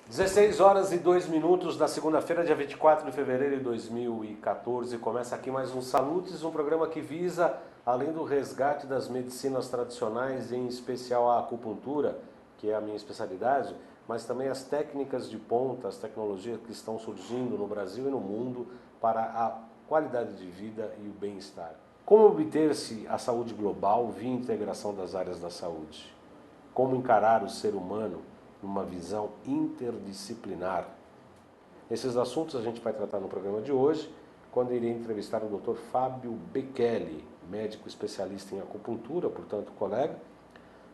16 horas e 2 minutos da segunda-feira, dia 24 de fevereiro de 2014. Começa aqui mais um Salutes, um programa que visa, além do resgate das medicinas tradicionais, em especial a acupuntura, que é a minha especialidade, mas também as técnicas de ponta, as tecnologias que estão surgindo no Brasil e no mundo para a qualidade de vida e o bem-estar. Como obter-se a saúde global via integração das áreas da saúde? Como encarar o ser humano numa visão interdisciplinar? Esses assuntos a gente vai tratar no programa de hoje, quando irei entrevistar o Dr. Fábio Bechelli, médico especialista em acupuntura, portanto colega,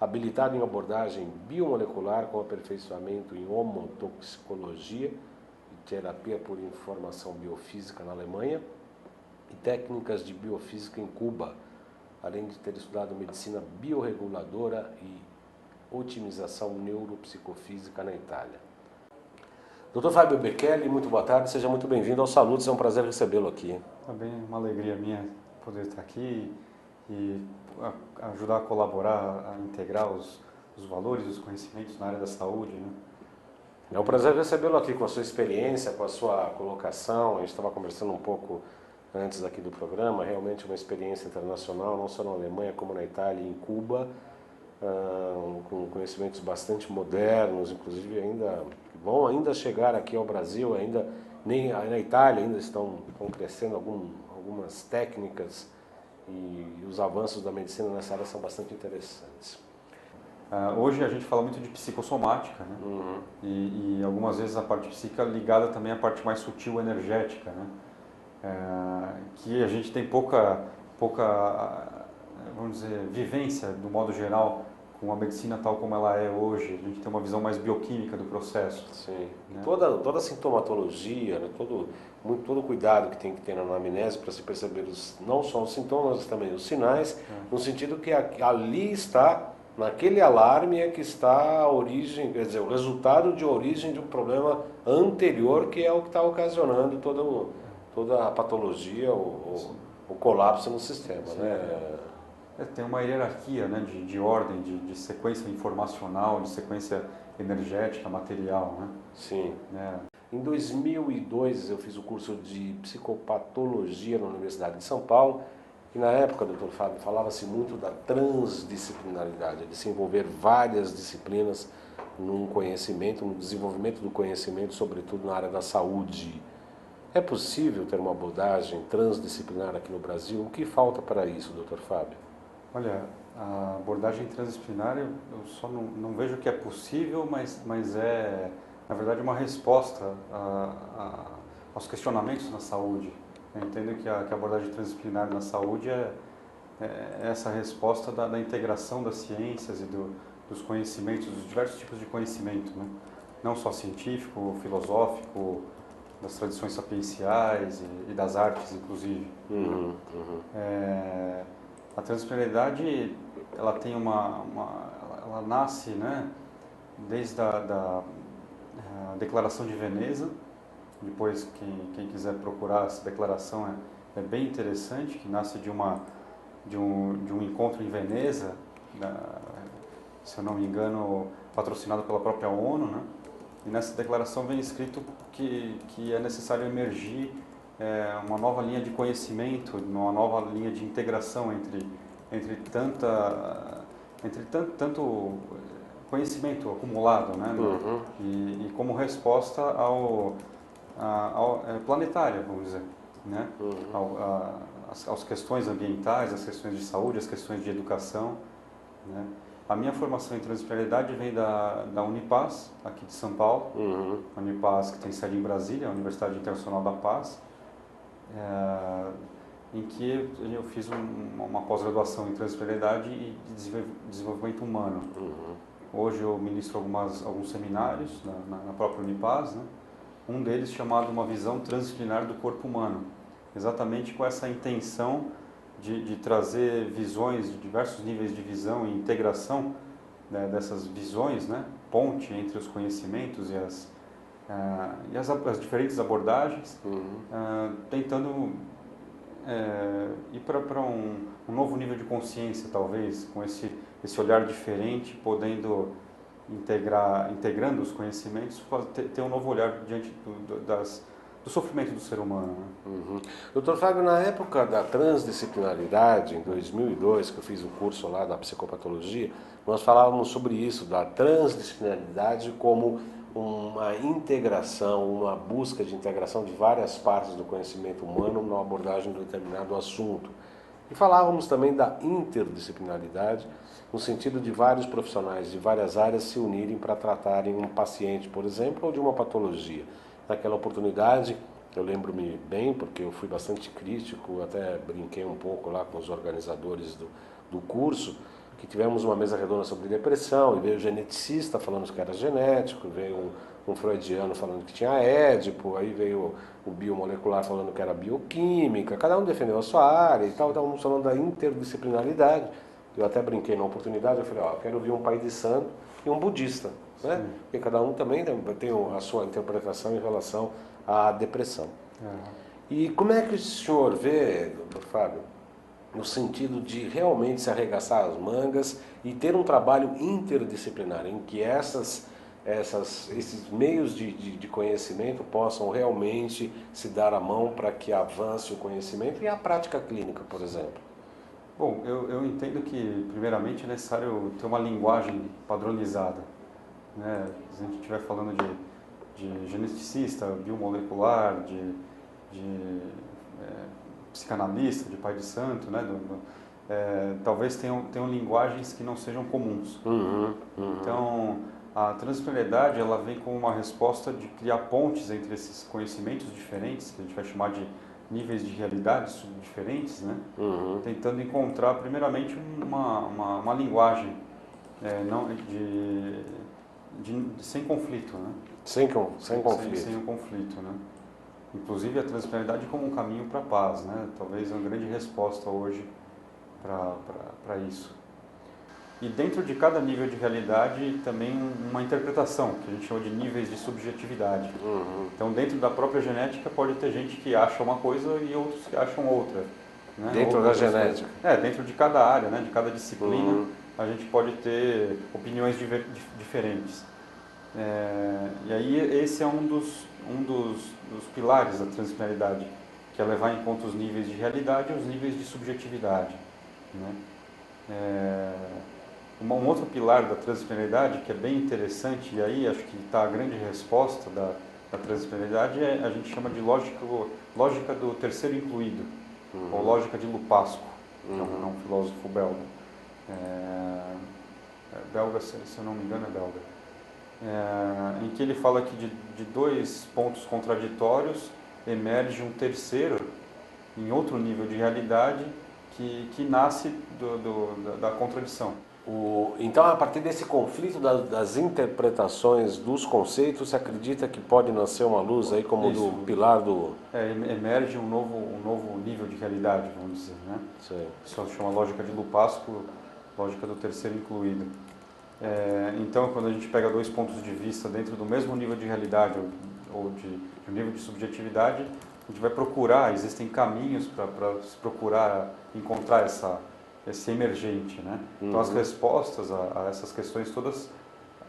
habilitado em abordagem biomolecular com aperfeiçoamento em homotoxicologia e terapia por informação biofísica na Alemanha e técnicas de biofísica em Cuba, além de ter estudado medicina biorreguladora e otimização neuropsicofísica na Itália. Dr. Fábio Bechelli, muito boa tarde, seja muito bem-vindo ao Salutes, é um prazer recebê-lo aqui. Também uma alegria minha poder estar aqui e ajudar a colaborar, a integrar os valores, os conhecimentos na área da saúde, né? É um prazer recebê-lo aqui com a sua experiência, com a sua colocação. A gente estava conversando um pouco antes aqui do programa, realmente uma experiência internacional, não só na Alemanha como na Itália e em Cuba, com conhecimentos bastante modernos, inclusive vão ainda chegar aqui ao Brasil, ainda nem na Itália ainda estão crescendo algumas técnicas e os avanços da medicina nessa área são bastante interessantes. Hoje a gente fala muito de psicossomática, né? Uhum. E algumas vezes a parte psíquica ligada também à parte mais sutil energética, né? Que a gente tem pouca, vamos dizer, vivência do modo geral com a medicina tal como ela é hoje. A gente tem uma visão mais bioquímica do processo. Sim. Né? Toda a sintomatologia, né? todo o cuidado que tem que ter na anamnese para se perceber não só os sintomas, mas também os sinais, no sentido que ali está, naquele alarme é que está a origem, quer dizer, o resultado de origem de um problema anterior que é o que está ocasionando toda a patologia, o colapso no sistema. Sim. Né? Tem uma hierarquia, né, de ordem, de sequência informacional, de sequência energética, material, né? Sim. Em 2002 eu fiz o curso de psicopatologia na Universidade de São Paulo e na época, doutor Fábio, falava-se muito da transdisciplinaridade, de se envolver várias disciplinas num conhecimento, no desenvolvimento do conhecimento, sobretudo na área da saúde. É possível ter uma abordagem transdisciplinar aqui no Brasil? O que falta para isso, doutor Fábio? Olha, a abordagem transdisciplinar eu só não vejo que é possível, mas é, na verdade, uma resposta aos questionamentos na saúde. Eu entendo que a abordagem transdisciplinar na saúde é essa resposta da integração das ciências e dos conhecimentos, dos diversos tipos de conhecimento, né? Não só científico, filosófico, das tradições sapienciais e das artes, inclusive. A transdisciplinaridade, ela tem ela nasce, né, desde a Declaração de Veneza. Depois, quem quiser procurar essa declaração é bem interessante, que nasce de um encontro em Veneza, se eu não me engano, patrocinado pela própria ONU, né? E nessa declaração vem escrito que é necessário emergir uma nova linha de conhecimento, uma nova linha de integração entre tanto conhecimento acumulado, né? E como resposta planetária, vamos dizer, né? Às questões ambientais, às questões de saúde, às questões de educação, né? A minha formação em transdisciplinaridade vem da Unipaz, aqui de São Paulo. A Unipaz, que tem sede em Brasília, a Universidade Internacional da Paz, em que eu fiz uma pós-graduação em transdisciplinaridade e desenvolvimento humano. Hoje eu ministro alguns seminários na própria Unipaz, né? Um deles chamado Uma Visão Transdisciplinar do Corpo Humano, exatamente com essa intenção de trazer visões de diversos níveis de visão e integração, né, dessas visões, né, ponte entre os conhecimentos e as diferentes abordagens, tentando ir para um novo nível de consciência, talvez, com esse olhar diferente, podendo integrando os conhecimentos, ter um novo olhar diante do sofrimento do ser humano. Né? Uhum. Doutor Fábio, na época da transdisciplinaridade, em 2002, que eu fiz o curso lá da psicopatologia, nós falávamos sobre isso, da transdisciplinaridade como uma integração, uma busca de integração de várias partes do conhecimento humano na abordagem de um determinado assunto. E falávamos também da interdisciplinaridade, no sentido de vários profissionais de várias áreas se unirem para tratarem um paciente, por exemplo, ou de uma patologia. Naquela oportunidade, eu lembro-me bem, porque eu fui bastante crítico, até brinquei um pouco lá com os organizadores do curso, que tivemos uma mesa redonda sobre depressão, e veio o geneticista falando que era genético, veio um freudiano falando que tinha édipo, aí veio o biomolecular falando que era bioquímica, cada um defendeu a sua área e tal, estávamos falando da interdisciplinaridade. Eu até brinquei na oportunidade, eu falei, ó, quero ouvir um pai de santo e um budista, né? Porque cada um também tem a sua interpretação em relação à depressão. E como é que o senhor vê, doutor Fábio, no sentido de realmente se arregaçar as mangas e ter um trabalho interdisciplinar, em que esses meios de conhecimento possam realmente se dar a mão para que avance o conhecimento e a prática clínica, por exemplo? Bom, eu entendo que, primeiramente, é necessário ter uma linguagem padronizada. Né? Se a gente estiver falando de geneticista, biomolecular, de psicanalista, de pai de santo, né? Talvez tenham linguagens que não sejam comuns. Então, a transdisciplinaridade ela vem como uma resposta de criar pontes entre esses conhecimentos diferentes, que a gente vai chamar de níveis de realidade diferentes, né? Tentando encontrar, primeiramente, uma linguagem sem conflito, né? Sem conflito. Sem um conflito, né? Inclusive a transdisciplinaridade como um caminho para a paz, né? Talvez uma grande resposta hoje para isso. E dentro de cada nível de realidade também uma interpretação, que a gente chama de níveis de subjetividade. Então dentro da própria genética pode ter gente que acha uma coisa e outros que acham outra. Né? Dentro da genética? Dentro de cada área, né? De cada disciplina, a gente pode ter opiniões diferentes. E aí esse é um dos pilares da transdisciplinaridade, que é levar em conta os níveis de realidade e os níveis de subjetividade. Né? Um outro pilar da transdisciplinaridade que é bem interessante, e aí acho que está a grande resposta da transdisciplinaridade, a gente chama de lógica do terceiro incluído, ou lógica de Lupasco, que é um filósofo belga. Belga, se eu não me engano, é belga. Em que ele fala que de dois pontos contraditórios emerge um terceiro, em outro nível de realidade, que nasce da contradição. Então, a partir desse conflito das interpretações dos conceitos, você acredita que pode nascer uma luz aí como Isso. do pilar do... Emerge um novo nível de realidade, vamos dizer, né? Isso se chama lógica de Lupasco, lógica do terceiro incluído. Então, quando a gente pega dois pontos de vista dentro do mesmo nível de realidade ou de um nível de subjetividade, a gente vai procurar, existem caminhos para se procurar encontrar esse emergente, né? Então, as respostas a essas questões todas,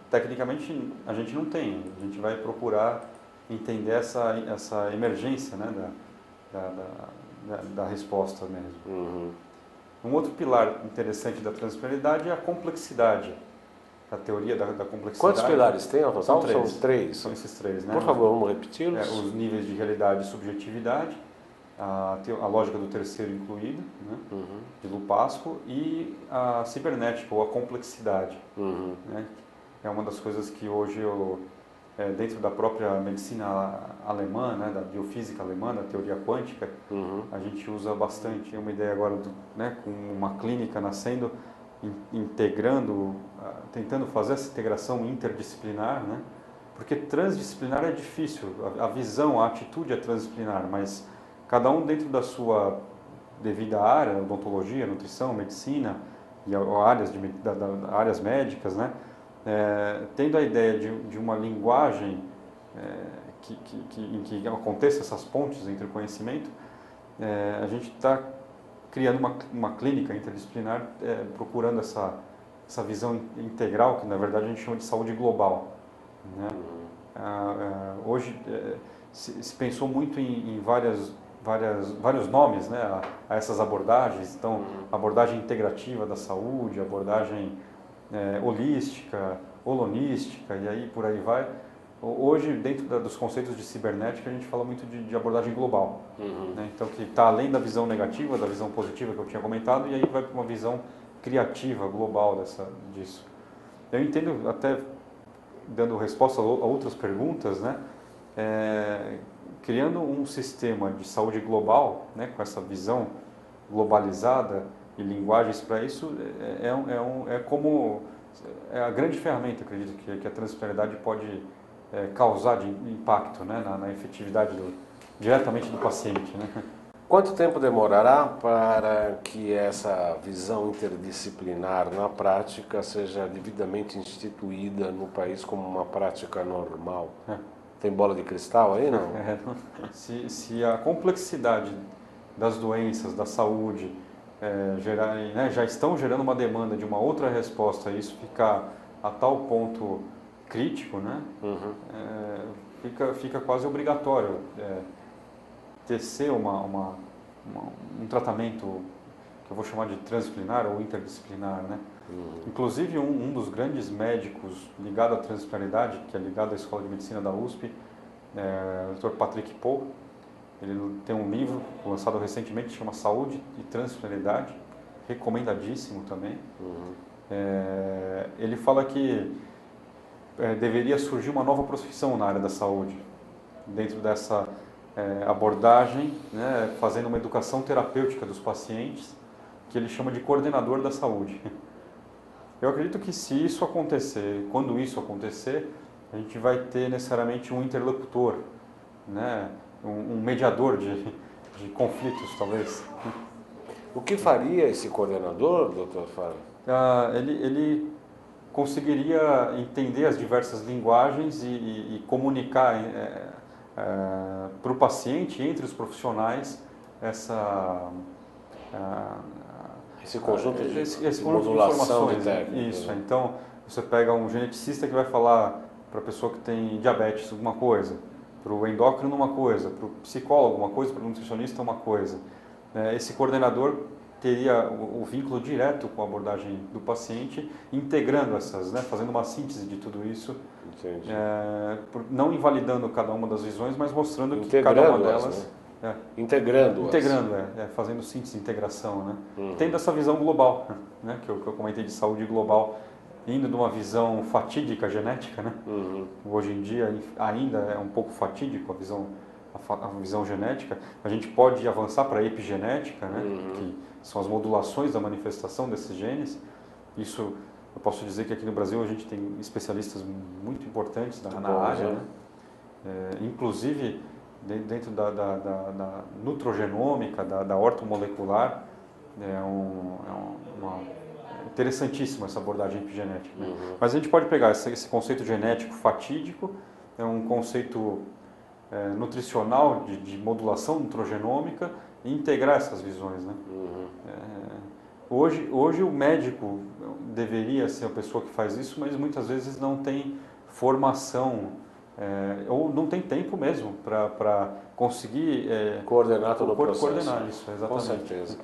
tecnicamente, a gente não tem. A gente vai procurar entender essa emergência, né? da resposta mesmo. Um outro pilar interessante da transdisciplinaridade é a complexidade. A teoria da complexidade. Quantos pilares tem? São três. São três. São esses três, né? Por favor, vamos repeti-los. Os níveis de realidade e subjetividade, a lógica do terceiro incluído, né? De Lupasco, e a cibernética, ou a complexidade. Né? É uma das coisas que hoje, dentro da própria medicina alemã, né? Da biofísica alemã, da teoria quântica, a gente usa bastante. É uma ideia agora, né? Com uma clínica nascendo, integrando, tentando fazer essa integração interdisciplinar, né? Porque transdisciplinar é difícil, a visão, a atitude é transdisciplinar, mas cada um dentro da sua devida área, odontologia, nutrição, medicina e áreas médicas, né? Tendo a ideia de uma linguagem em que aconteça essas pontes entre o conhecimento, a gente está criando uma clínica interdisciplinar procurando essa visão integral, que na verdade a gente chama de saúde global, né? Hoje se pensou muito em vários nomes, né, a essas abordagens. Então, abordagem integrativa da saúde, abordagem holística, holonística, e aí por aí vai. Hoje, dentro dos conceitos de cibernética, a gente fala muito de abordagem global, né? Então, que está além da visão negativa, da visão positiva que eu tinha comentado, e aí vai para uma visão criativa, global disso. Eu entendo, até dando resposta a outras perguntas, né, criando um sistema de saúde global, né, com essa visão globalizada e linguagens para isso, é a grande ferramenta, acredito, que a transdisciplinaridade pode causar de impacto, né, na efetividade diretamente do paciente, né? Quanto tempo demorará para que essa visão interdisciplinar na prática seja devidamente instituída no país como uma prática normal? Tem bola de cristal aí, não? Se a complexidade das doenças, da saúde, já estão gerando uma demanda de uma outra resposta, e isso ficar a tal ponto crítico, né? Fica quase obrigatório tecer um tratamento que eu vou chamar de transdisciplinar ou interdisciplinar, né? Inclusive um dos grandes médicos ligado à transdisciplinaridade, que é ligado à Escola de Medicina da USP, o Dr. Patrick Pohl, ele tem um livro lançado recentemente que chama Saúde e Transdisciplinaridade, recomendadíssimo também. Ele fala que deveria surgir uma nova profissão na área da saúde, dentro dessa abordagem, né, fazendo uma educação terapêutica dos pacientes, que ele chama de coordenador da saúde. Eu acredito que se isso acontecer, quando isso acontecer, a gente vai ter necessariamente um interlocutor, né, um mediador de conflitos, talvez. O que faria esse coordenador, Dr. Fábio? Ele conseguiria entender as diversas linguagens e comunicar para o paciente, entre os profissionais, esse conjunto de esse modulação de informações. técnicas. Isso, então você pega um geneticista que vai falar para a pessoa que tem diabetes uma coisa, para o endócrino uma coisa, para o psicólogo uma coisa, para o nutricionista uma coisa. Esse coordenador teria o vínculo direto com a abordagem do paciente, integrando essas, né, fazendo uma síntese de tudo isso, não invalidando cada uma das visões, mas mostrando que cada uma delas... Integrando, fazendo síntese, integração, né? Tendo essa visão global, né, que eu comentei de saúde global, indo de uma visão fatídica genética, né? Hoje em dia ainda é um pouco fatídico a visão genética. A gente pode avançar para a epigenética, né, que são as modulações da manifestação desses genes. Isso, eu posso dizer que aqui no Brasil a gente tem especialistas muito importantes na área, né? Inclusive dentro da nutrogenômica, da ortomolecular, interessantíssima essa abordagem epigenética, né? Mas a gente pode pegar esse conceito genético fatídico, é um conceito nutricional de modulação nutrogenômica, e integrar essas visões, né? Hoje o médico deveria ser a pessoa que faz isso, mas muitas vezes não tem formação ou não tem tempo mesmo para conseguir coordenar todo o processo. Coordenar isso, exatamente. Com certeza.